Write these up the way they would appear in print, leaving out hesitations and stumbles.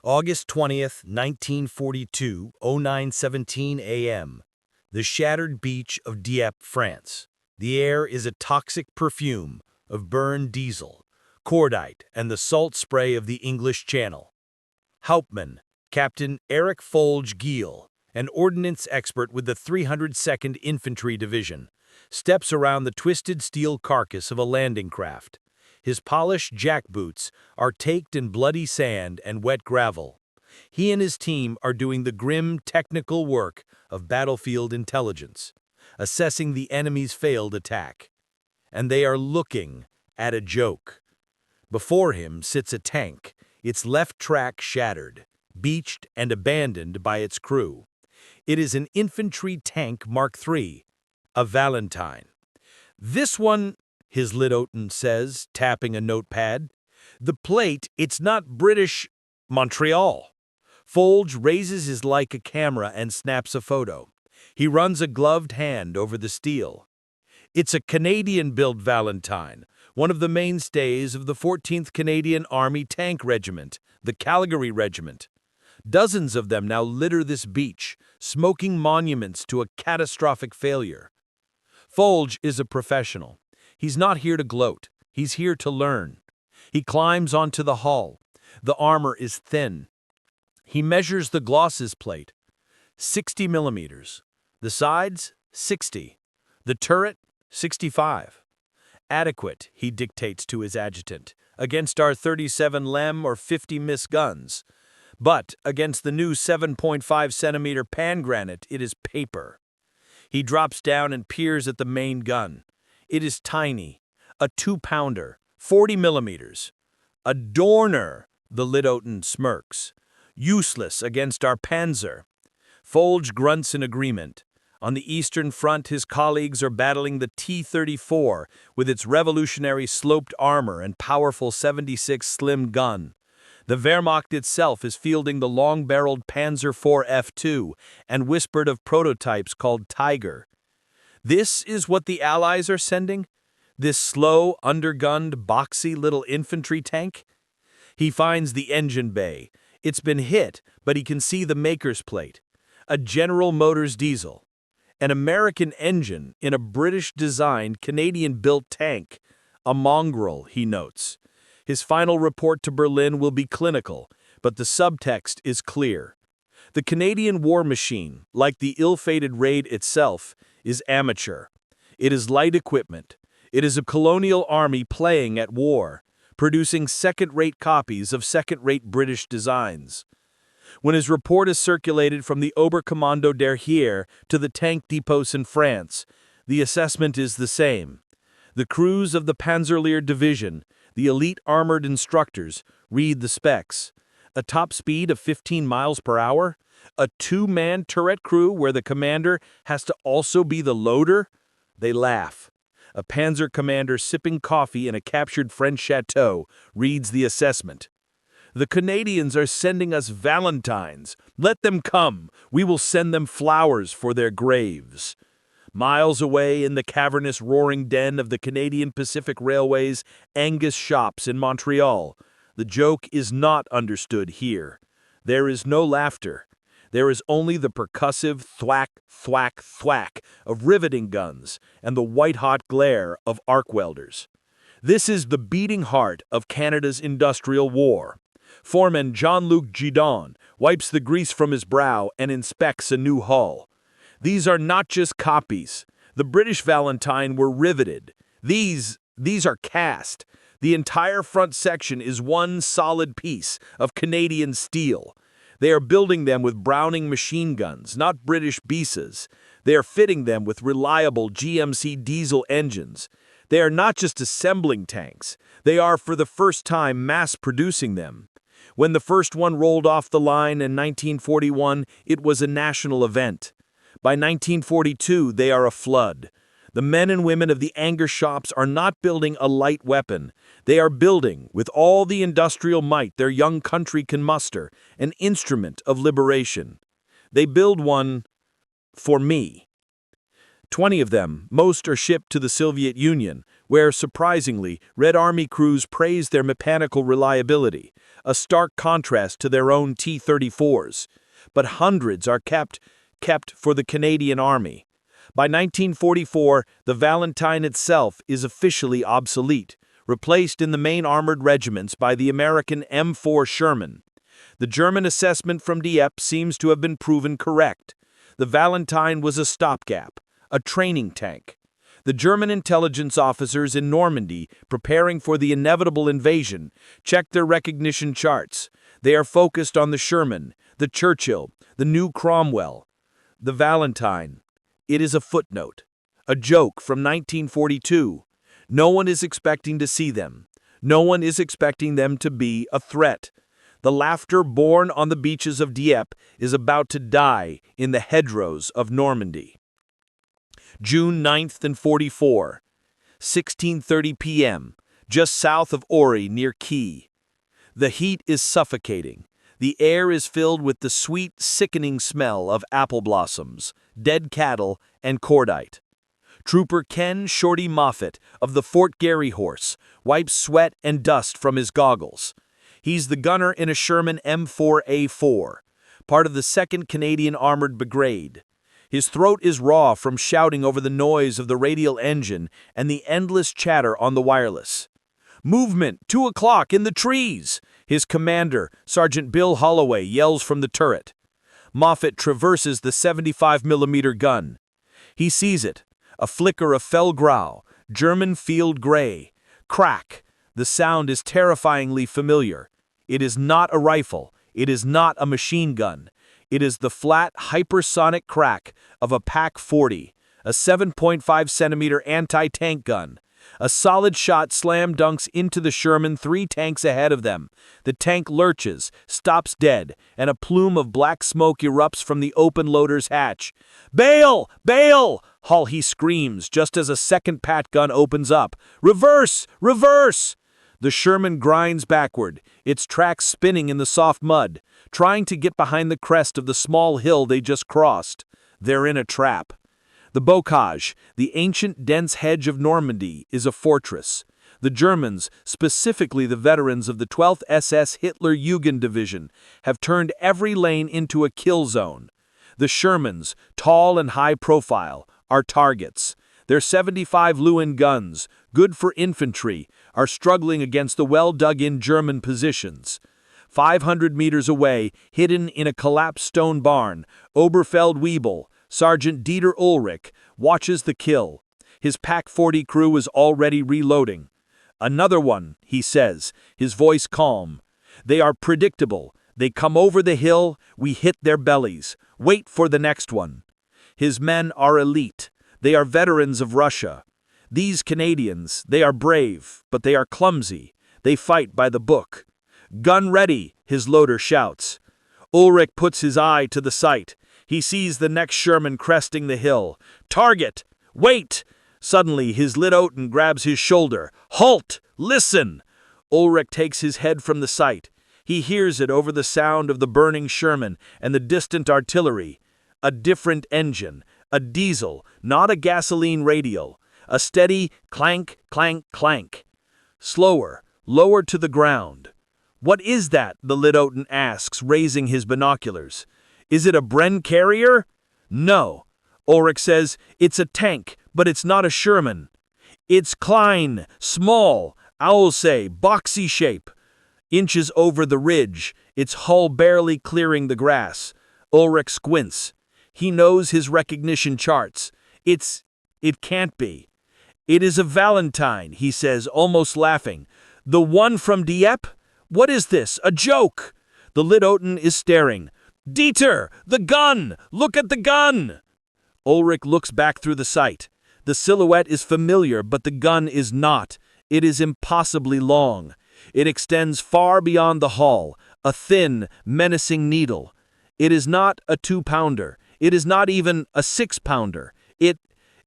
August 20th, 1942, 09:17 a.m. The shattered beach of Dieppe, France. The air is a toxic perfume of burned diesel, cordite, and the salt spray of the English Channel. Hauptmann, Captain Eric Folge Giel, an ordnance expert with the 302nd Infantry Division, steps around the twisted steel carcass of a landing craft. His polished jackboots are caked in bloody sand and wet gravel. He and his team are doing the grim technical work of battlefield intelligence, assessing the enemy's failed attack. And they are looking at a joke. Before him sits a tank, its left track shattered, beached and abandoned by its crew. It is an infantry tank Mark III, a Valentine. "This one," his lieutenant says, tapping a notepad. "The plate, it's not British Montreal." Folge raises his Leica camera and snaps a photo. He runs a gloved hand over the steel. It's a Canadian-built Valentine, one of the mainstays of the 14th Canadian Army Tank Regiment, the Calgary Regiment. Dozens of them now litter this beach, smoking monuments to a catastrophic failure. Folge is a professional. He's not here to gloat. He's here to learn. He climbs onto the hull. The armor is thin. He measures the glosses plate, 60 millimeters. The sides, 60. The turret, 65. "Adequate," he dictates to his adjutant, "against our 37 Lem or 50 Miss guns. But against the new 7.5 centimeter pan granite, it is paper." He drops down and peers at the main gun. It is tiny, a 2-pounder, 40 millimeters. "A Dorner," the lieutenant smirks. "Useless against our Panzer." Folge grunts in agreement. On the Eastern Front, his colleagues are battling the T-34 with its revolutionary sloped armor and powerful 76 slim gun. The Wehrmacht itself is fielding the long-barreled Panzer IV F2 and whispered of prototypes called Tiger. This is what the Allies are sending? This slow, undergunned, boxy little infantry tank? He finds the engine bay. It's been hit, but he can see the maker's plate. A General Motors diesel. An American engine in a British-designed, Canadian-built tank. A mongrel, he notes. His final report to Berlin will be clinical, but the subtext is clear. The Canadian war machine, like the ill-fated raid itself, is amateur. It is light equipment. It is a colonial army playing at war, producing second-rate copies of second-rate British designs. When his report is circulated from the Oberkommando der Heer to the tank depots in France, the assessment is the same. The crews of the Panzerlehr Division, the elite armored instructors, read the specs. A top speed of 15 miles per hour? A 2-man turret crew where the commander has to also be the loader? They laugh. A panzer commander sipping coffee in a captured French chateau reads the assessment. "The Canadians are sending us Valentines. Let them come. We will send them flowers for their graves." Miles away in the cavernous roaring den of the Canadian Pacific Railway's Angus shops in Montreal, the joke is not understood here. There is no laughter. There is only the percussive thwack, thwack, thwack of riveting guns and the white-hot glare of arc welders. This is the beating heart of Canada's industrial war. Foreman Jean-Luc Gidon wipes the grease from his brow and inspects a new hull. These are not just copies. The British Valentine were riveted. These are cast. The entire front section is one solid piece of Canadian steel. They are building them with Browning machine guns, not British Bisas. They are fitting them with reliable GMC diesel engines. They are not just assembling tanks. They are, for the first time, mass-producing them. When the first one rolled off the line in 1941, it was a national event. By 1942, they are a flood. The men and women of the Angus shops are not building a light weapon. They are building, with all the industrial might their young country can muster, an instrument of liberation. They build one for me. 20 of them, most are shipped to the Soviet Union, where, surprisingly, Red Army crews praise their mechanical reliability, a stark contrast to their own T-34s. But hundreds are kept for the Canadian Army. By 1944, the Valentine itself is officially obsolete, replaced in the main armored regiments by the American M4 Sherman. The German assessment from Dieppe seems to have been proven correct. The Valentine was a stopgap, a training tank. The German intelligence officers in Normandy, preparing for the inevitable invasion, checked their recognition charts. They are focused on the Sherman, the Churchill, the new Cromwell. The Valentine. It is a footnote, a joke from 1942. No one is expecting to see them. No one is expecting them to be a threat. The laughter born on the beaches of Dieppe is about to die in the hedgerows of Normandy. June 9th and 44, 16:30 p.m., just south of Ori near Key. The heat is suffocating. The air is filled with the sweet, sickening smell of apple blossoms, dead cattle, and cordite. Trooper Ken Shorty Moffat of the Fort Garry Horse wipes sweat and dust from his goggles. He's the gunner in a Sherman M4A4, part of the 2nd Canadian Armored Brigade. His throat is raw from shouting over the noise of the radial engine and the endless chatter on the wireless. "Movement, 2 o'clock in the trees!" His commander, Sergeant Bill Holloway, yells from the turret. Moffat traverses the 75mm gun. He sees it, a flicker of Fellgrau, German field gray. Crack! The sound is terrifyingly familiar. It is not a rifle. It is not a machine gun. It is the flat, hypersonic crack of a PaK-40, a 7.5-centimeter anti-tank gun. A solid shot slam dunks into the Sherman 3 tanks ahead of them. The tank lurches, stops dead, and a plume of black smoke erupts from the open loader's hatch. "Bail! Bail!" Hawley screams just as a second Pat gun opens up. "Reverse! Reverse!" The Sherman grinds backward, its tracks spinning in the soft mud, trying to get behind the crest of the small hill they just crossed. They're in a trap. The bocage, the ancient dense hedge of Normandy, is a fortress. The Germans, specifically the veterans of the 12th SS Hitler Jugend Division, have turned every lane into a kill zone. The Shermans, tall and high profile, are targets. Their 75 Lewin guns, good for infantry, are struggling against the well-dug-in German positions. 500 meters away, hidden in a collapsed stone barn, Oberfeldwebel, Sergeant Dieter Ulrich, watches the kill. His PaK-40 crew is already reloading. "Another one," he says, his voice calm. "They are predictable. They come over the hill, we hit their bellies. Wait for the next one." His men are elite. They are veterans of Russia. These Canadians, they are brave, but they are clumsy. They fight by the book. "Gun ready," his loader shouts. Ulrich puts his eye to the sight. He sees the next Sherman cresting the hill. "Target! Wait!" Suddenly, his Litautan grabs his shoulder. "Halt! Listen!" Ulrich takes his head from the sight. He hears it over the sound of the burning Sherman and the distant artillery. A different engine. A diesel, not a gasoline radial. A steady clank, clank, clank. Slower, lower to the ground. "What is that?" the Litautan asks, raising his binoculars. "Is it a Bren carrier?" "No." Ulrich says, "It's a tank, but it's not a Sherman." "It's klein, small, I'll say, boxy shape." Inches over the ridge, its hull barely clearing the grass. Ulrich squints. He knows his recognition charts. It can't be. "It is a Valentine," he says, almost laughing. "The one from Dieppe? What is this, a joke?" The Litautan is staring. "Dieter, the gun! Look at the gun!" Ulrich looks back through the sight. The silhouette is familiar, but the gun is not. It is impossibly long. It extends far beyond the hull, a thin, menacing needle. It is not a 2-pounder. It is not even a 6-pounder.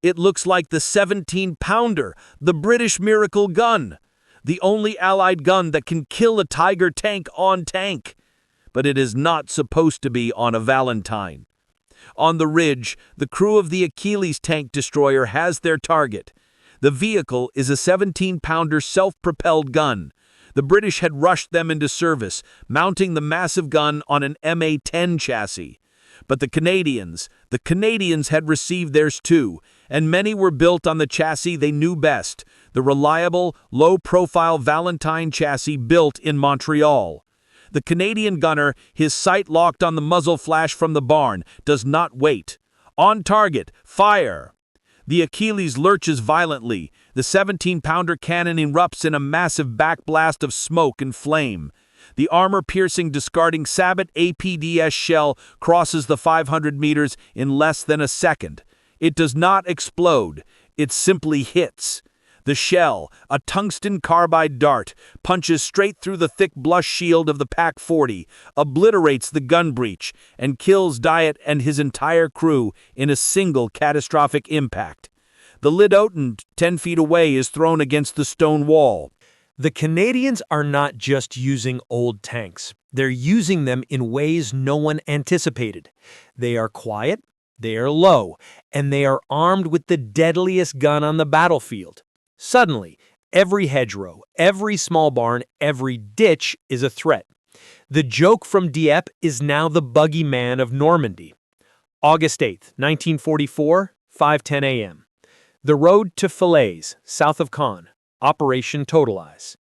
It looks like the 17-pounder, the British Miracle gun, the only Allied gun that can kill a Tiger tank on tank. But it is not supposed to be on a Valentine. On the ridge, the crew of the Achilles tank destroyer has their target. The vehicle is a 17-pounder self-propelled gun. The British had rushed them into service, mounting the massive gun on an MA-10 chassis. But the Canadians had received theirs too, and many were built on the chassis they knew best, the reliable, low-profile Valentine chassis built in Montreal. The Canadian gunner, his sight locked on the muzzle flash from the barn, does not wait. On target, fire! The Achilles lurches violently. The 17-pounder cannon erupts in a massive backblast of smoke and flame. The armor-piercing, discarding Sabot APDS shell crosses the 500 meters in less than a second. It does not explode. It simply hits. The shell, a tungsten carbide dart, punches straight through the thick blush shield of the Pak-40, obliterates the gun breech, and kills Dieppe and his entire crew in a single catastrophic impact. The Lidoughton, 10 feet away, is thrown against the stone wall. The Canadians are not just using old tanks. They're using them in ways no one anticipated. They are quiet, they are low, and they are armed with the deadliest gun on the battlefield. Suddenly, every hedgerow, every small barn, every ditch is a threat. The joke from Dieppe is now the buggy man of Normandy. August 8th, 1944, 5:10 a.m. The road to Falaise, south of Caen. Operation Totalize.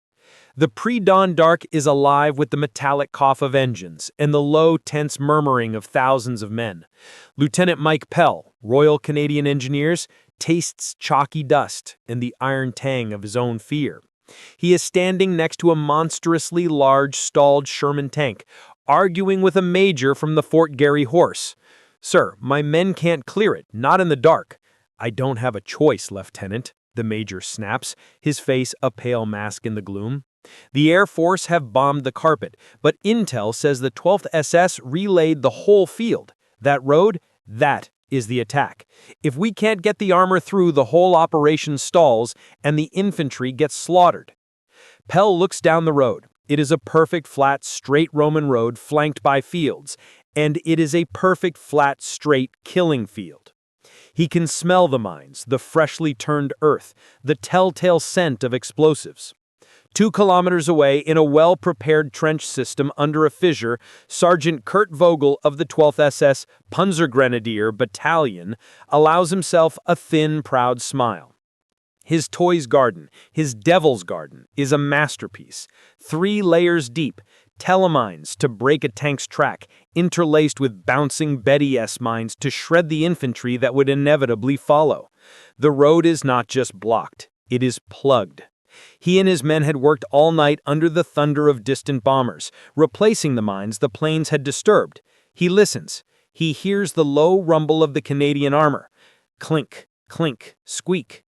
The pre-dawn dark is alive with the metallic cough of engines and the low, tense murmuring of thousands of men. Lieutenant Mike Pell, Royal Canadian Engineers, tastes chalky dust and the iron tang of his own fear. He is standing next to a monstrously large, stalled Sherman tank, arguing with a major from the Fort Garry Horse. "Sir, my men can't clear it, not in the dark." "I don't have a choice, Lieutenant," the major snaps, his face a pale mask in the gloom. "The Air Force have bombed the carpet, but intel says the 12th SS relayed the whole field. That road, that is the attack. If we can't get the armor through, the whole operation stalls and the infantry gets slaughtered." Pell looks down the road. It is a perfect, flat, straight Roman road flanked by fields, and it is a perfect, flat, straight killing field. He can smell the mines, the freshly turned earth, the telltale scent of explosives. 2 kilometers away, in a well-prepared trench system under a fissure, Sergeant Kurt Vogel of the 12th SS Panzergrenadier Battalion allows himself a thin, proud smile. His toy's garden, his devil's garden, is a masterpiece. 3 layers deep, telemines to break a tank's track, interlaced with bouncing Betty S mines to shred the infantry that would inevitably follow. The road is not just blocked, it is plugged. He and his men had worked all night under the thunder of distant bombers, replacing the mines the planes had disturbed. He listens. He hears the low rumble of the Canadian armor. Clink, clink, squeak.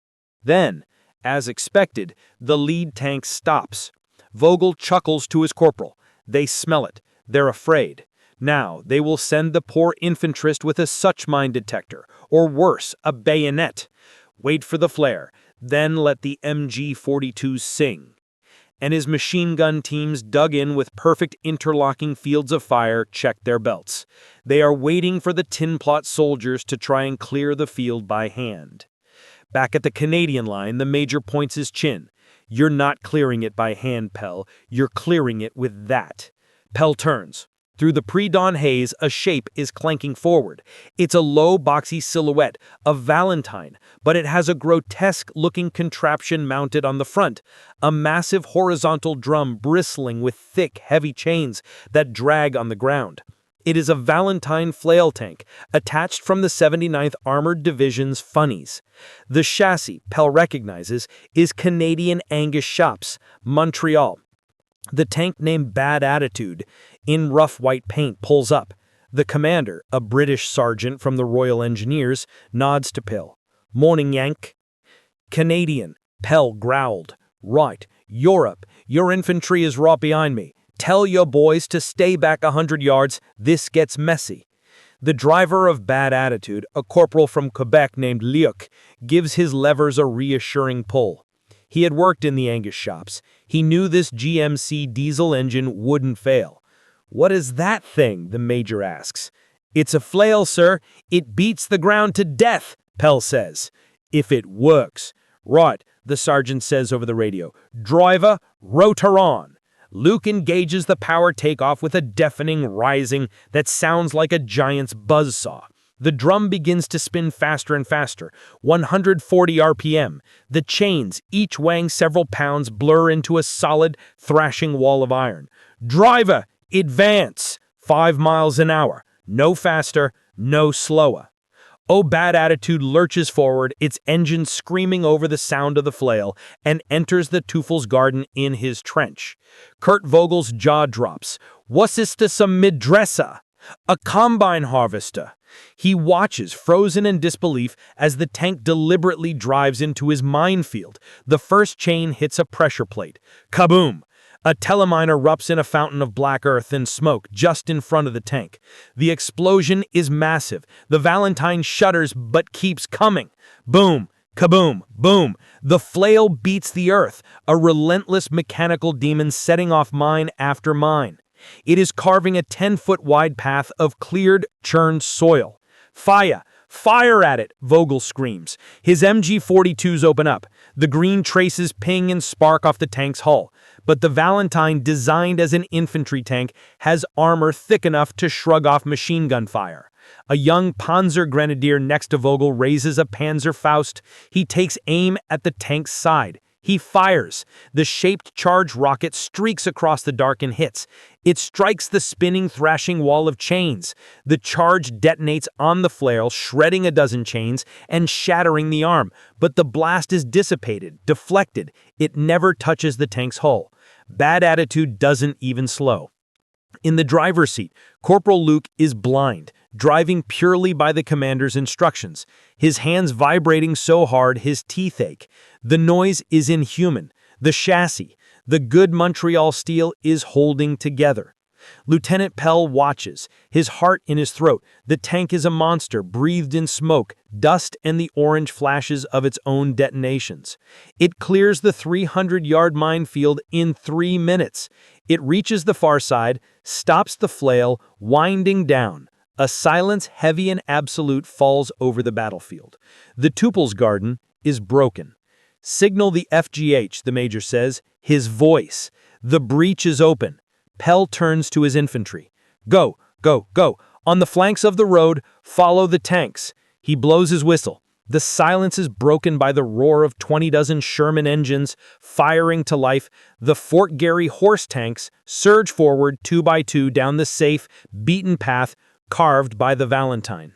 Then, as expected, the lead tank stops. Vogel chuckles to his corporal. They smell it. They're afraid. Now, they will send the poor infanterist with a such mine detector, or worse, a bayonet. Wait for the flare, then let the MG-42s sing. And his machine gun teams, dug in with perfect interlocking fields of fire, check their belts. They are waiting for the tin plot soldiers to try and clear the field by hand. Back at the Canadian line, the major points his chin. "You're not clearing it by hand, Pell. You're clearing it with that." Pell turns. Through the pre-dawn haze, a shape is clanking forward. It's a low, boxy silhouette, a Valentine, but it has a grotesque-looking contraption mounted on the front, a massive horizontal drum bristling with thick, heavy chains that drag on the ground. It is a Valentine flail tank, attached from the 79th Armored Division's funnies. The chassis, Pell recognizes, is Canadian Angus shops, Montreal. The tank named Bad Attitude, in rough white paint, pulls up. The commander, a British sergeant from the Royal Engineers, nods to Pell. "Morning, Yank." "Canadian," Pell growled. "Right, Europe. Your infantry is right behind me. Tell your boys to stay back 100 yards. This gets messy." The driver of Bad Attitude, a corporal from Quebec named Luc, gives his levers a reassuring pull. He had worked in the Angus shops. He knew this GMC diesel engine wouldn't fail. "What is that thing?" the major asks. "It's a flail, sir. It beats the ground to death," Pell says. "If it works." "Right," the sergeant says over the radio. "Driver, rotor on." Luke engages the power takeoff with a deafening rising that sounds like a giant's buzzsaw. The drum begins to spin faster and faster, 140 RPM. The chains, each weighing several pounds, blur into a solid, thrashing wall of iron. "Driver, advance!" 5 miles an hour. No faster, no slower. Oh, Bad Attitude lurches forward, its engine screaming over the sound of the flail, and enters the Teufels garden in his trench. Kurt Vogel's jaw drops. "Was ist das a Midressa? A combine harvester?" He watches, frozen in disbelief, as the tank deliberately drives into his minefield. The first chain hits a pressure plate. Kaboom! A telemine erupts in a fountain of black earth and smoke just in front of the tank. The explosion is massive. The Valentine shudders but keeps coming. Boom! Kaboom! Boom! The flail beats the earth, a relentless mechanical demon setting off mine after mine. It is carving a 10-foot wide path of cleared, churned soil. "Fire! Fire at it!" Vogel screams. His MG-42s open up. The green traces ping and spark off the tank's hull. But the Valentine, designed as an infantry tank, has armor thick enough to shrug off machine gun fire. A young Panzer grenadier next to Vogel raises a Panzerfaust. He takes aim at the tank's side. He fires. The shaped charge rocket streaks across the dark and hits. It strikes the spinning, thrashing wall of chains. The charge detonates on the flail, shredding a dozen chains and shattering the arm. But the blast is dissipated, deflected. It never touches the tank's hull. Bad Attitude doesn't even slow. In the driver's seat, Corporal Luke is blind, driving purely by the commander's instructions, his hands vibrating so hard his teeth ache. The noise is inhuman. The chassis, the good Montreal steel, is holding together. Lieutenant Pell watches, his heart in his throat. The tank is a monster, breathed in smoke, dust, and the orange flashes of its own detonations. It clears the 300-yard minefield in 3 minutes. It reaches the far side, stops the flail, winding down. A silence heavy and absolute falls over the battlefield. The Teufels garden is broken. "Signal the FGH," the major says, his voice. The breach is open. Pell turns to his infantry. "Go, go, go. On the flanks of the road, follow the tanks." He blows his whistle. The silence is broken by the roar of 20 dozen Sherman engines firing to life. The Fort Garry horse tanks surge forward 2 by 2 down the safe, beaten path carved by the Valentine.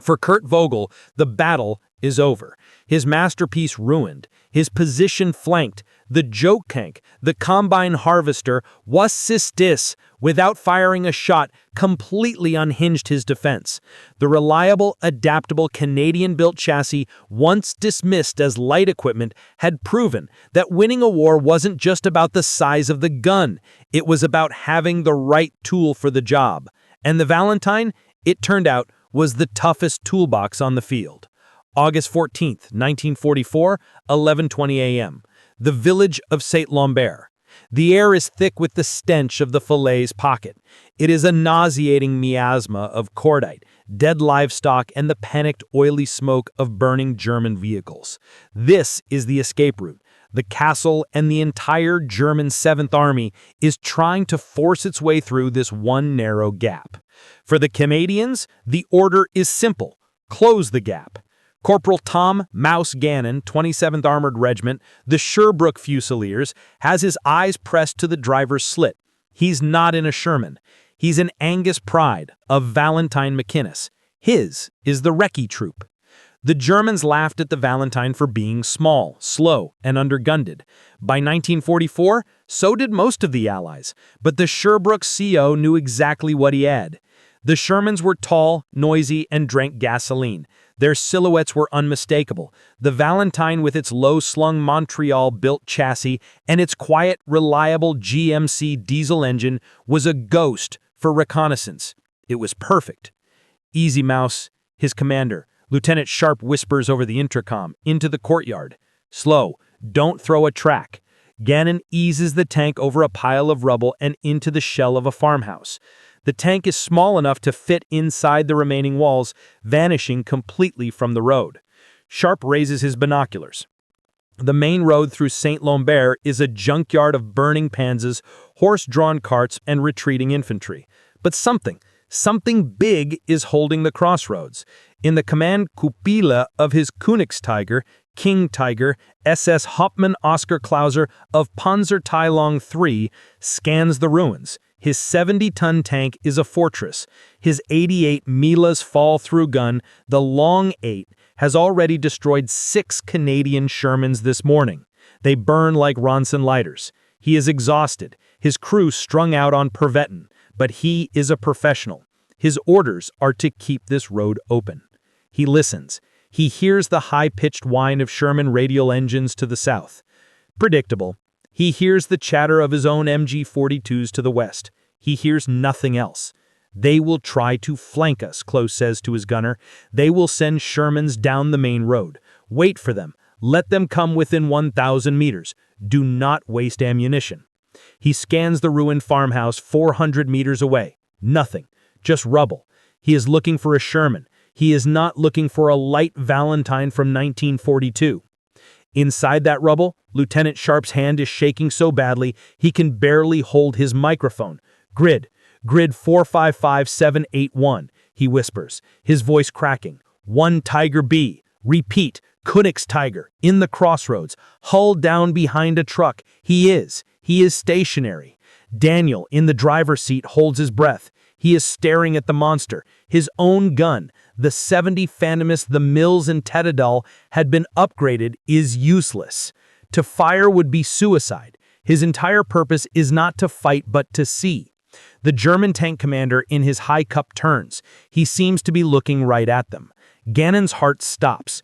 For Kurt Vogel, the battle is over. His masterpiece ruined, his position flanked. The joke tank, the combine harvester, was this, without firing a shot, completely unhinged his defense. The reliable, adaptable Canadian-built chassis, once dismissed as light equipment, had proven that winning a war wasn't just about the size of the gun. It was about having the right tool for the job. And the Valentine, it turned out, was the toughest toolbox on the field. August 14th, 1944, 11:20 a.m. The village of Saint-Lambert. The air is thick with the stench of the Falaise pocket. It is a nauseating miasma of cordite, dead livestock, and the panicked, oily smoke of burning German vehicles. This is the escape route. The castle and the entire German 7th Army is trying to force its way through this one narrow gap. For the Canadians, the order is simple: close the gap. Corporal Tom Mouse Gannon, 27th Armored Regiment, the Sherbrooke Fusiliers, has his eyes pressed to the driver's slit. He's not in a Sherman. He's an Angus Pride, a Valentine McInnes. His is the Recce Troop. The Germans laughed at the Valentine for being small, slow, and undergunned. By 1944, so did most of the Allies, but the Sherbrooke CO knew exactly what he had. The Shermans were tall, noisy, and drank gasoline. Their silhouettes were unmistakable. The Valentine, with its low-slung Montreal-built chassis and its quiet, reliable GMC diesel engine, was a ghost for reconnaissance. It was perfect. "Easy, Mouse," his commander, Lieutenant Sharp, whispers over the intercom, into the courtyard. "Slow. Don't throw a track." Gannon eases the tank over a pile of rubble and into the shell of a farmhouse. The tank is small enough to fit inside the remaining walls, vanishing completely from the road. Sharp raises his binoculars. The main road through St. Lambert is a junkyard of burning panzers, horse-drawn carts, and retreating infantry. But something big is holding the crossroads. In the command Kupila of his Königstiger, King Tiger, SS Hauptmann Oskar Klauser of Panzerteilung III scans the ruins. His 70-ton tank is a fortress. His 88 Milas fall-through gun, the Long 8, has already destroyed 6 Canadian Shermans this morning. They burn like Ronson lighters. He is exhausted, his crew strung out on Pervetin, but he is a professional. His orders are to keep this road open. He listens. He hears the high-pitched whine of Sherman radial engines to the south. Predictable. He hears the chatter of his own MG-42s to the west. He hears nothing else. They will try to flank us, Close says to his gunner. They will send Shermans down the main road. Wait for them. Let them come within 1,000 meters. Do not waste ammunition. He scans the ruined farmhouse 400 meters away. Nothing. Just rubble. He is looking for a Sherman. He is not looking for a light Valentine from 1942. Inside that rubble, Lieutenant Sharp's hand is shaking so badly he can barely hold his microphone. Grid 455781, he whispers, his voice cracking. 1 Tiger B. Repeat, Königstiger, in the crossroads, hull down behind a truck. He is stationary. Daniel, in the driver's seat, holds his breath. He is staring at the monster. His own gun, the 70 Phantomus the Mills and Tettadal, had been upgraded, is useless. To fire would be suicide. His entire purpose is not to fight but to see. The German tank commander in his high cup turns. He seems to be looking right at them. Gannon's heart stops.